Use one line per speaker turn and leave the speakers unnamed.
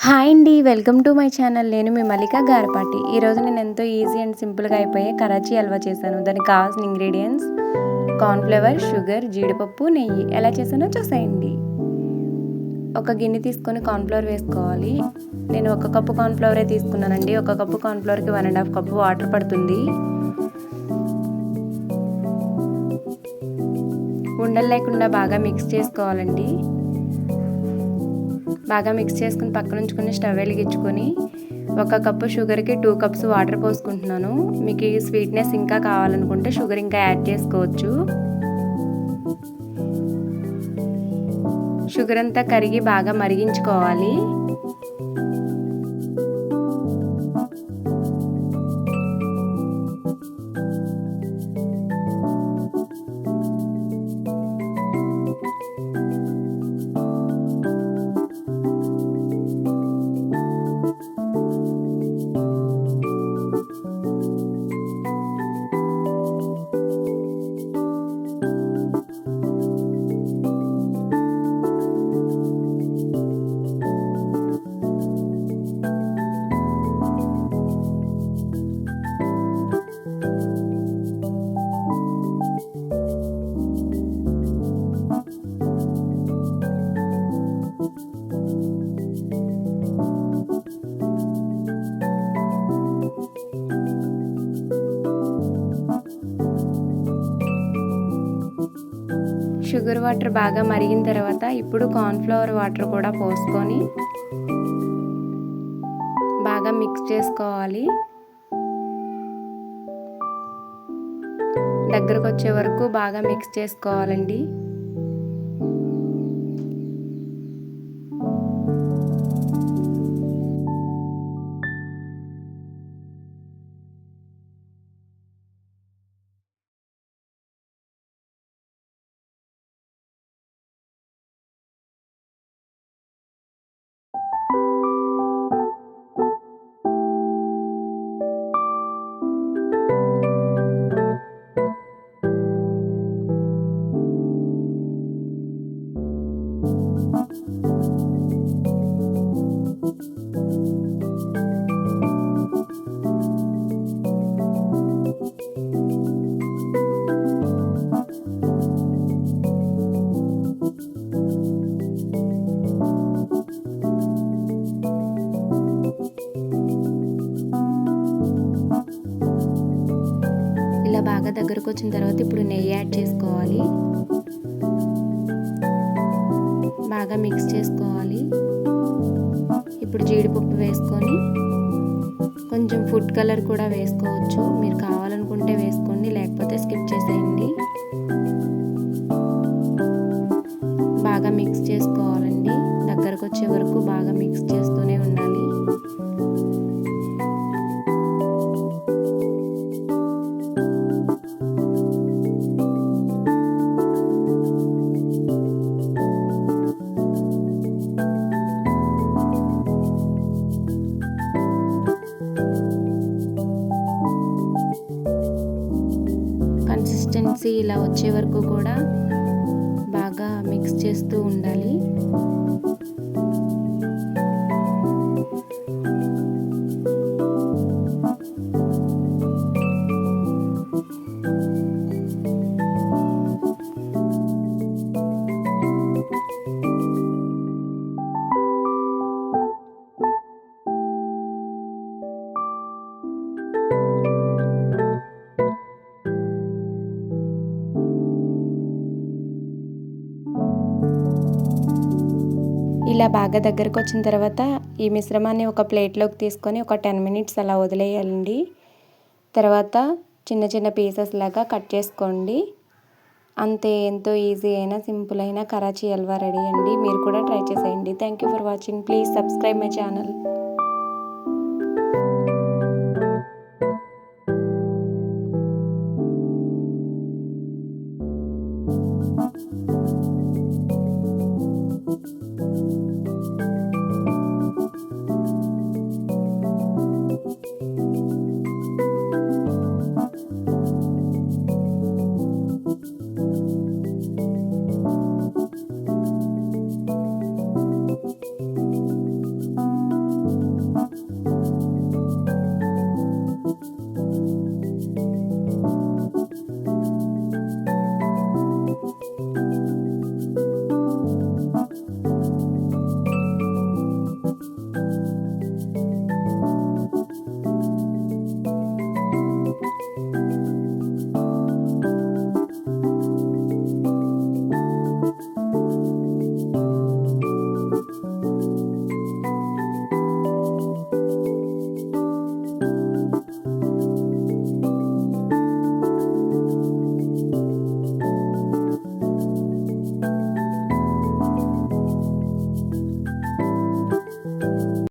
Hi అండి. Welcome to my channel. నేను మీ మల్లిక గారపాటి. ఈరోజు నేను ఎంతో ఈజీ అండ్ సింపుల్గా అయిపోయే కరాచీ హల్వా చేశాను. దానికి కావాల్సిన ఇంగ్రీడియంట్స్ కార్న్‌ఫ్లవర్, షుగర్, జీడిపప్పు, నెయ్యి. ఎలా చేశానో చూసేయండి. ఒక గిన్నె తీసుకొని కార్న్‌ఫ్లవర్ వేసుకోవాలి. నేను 1 కప్పు కార్న్‌ఫ్లవరే తీసుకున్నానండి. 1 కప్పు కార్న్‌ఫ్లవర్కి 1½ కప్పు వాటర్ పడుతుంది. ఉండలు లేకుండా బాగా మిక్స్ చేసుకోవాలండి. బాగా మిక్స్ చేసుకుని పక్కన ఉంచుకొని స్టవ్ వెలిగించుకొని 1 కప్పు షుగర్కి 2 కప్స్ వాటర్ పోసుకుంటున్నాను. మీకు ఈ స్వీట్నెస్ ఇంకా కావాలనుకుంటే షుగర్ ఇంకా యాడ్ చేసుకోవచ్చు. షుగర్ అంతా కరిగి బాగా మరిగించుకోవాలి. షుగర్ వాటర్ బాగా మరిగిన తర్వాత ఇప్పుడు కార్న్‌ఫ్లవర్ వాటర్ కూడా పోసుకొని బాగా మిక్స్ చేసుకోవాలి. దగ్గరకు వచ్చే వరకు బాగా మిక్స్ చేసుకోవాలండి. ఇలా బాగా దగ్గరకు వచ్చిన తర్వాత ఇప్పుడు నెయ్యి యాడ్ చేసుకోవాలి. బాగా మిక్స్ చేసుకోవాలి. ఇప్పుడు జీడిపప్పు వేసుకొని కొంచెం ఫుడ్ కలర్ కూడా వేసుకోవచ్చు. మీరు కావాలనుకుంటే వేసుకోండి, లేకపోతే స్కిప్ చేసేయండి. బాగా మిక్స్ చేసుకోవాలండి. దగ్గరకు వచ్చే వరకు బాగా మిక్స్ చేస్తూనే ఉండాలి. కన్సిస్టెన్సీ ఇలా వచ్చే వరకు కూడా బాగా మిక్స్ చేస్తూ ఉండాలి. ఇలా బాగా దగ్గరకు వచ్చిన తర్వాత ఈ మిశ్రమాన్ని ఒక ప్లేట్లోకి తీసుకొని ఒక 10 మినిట్స్ అలా వదిలేయాలండి. తర్వాత చిన్న చిన్న పీసెస్ లాగా కట్ చేసుకోండి. అంతే, ఎంతో ఈజీ అయినా సింపుల్ అయిన కరాచీ హల్వా రెడీ అండి. మీరు కూడా ట్రై చేసేయండి. Thank you for watching. Please subscribe my channel.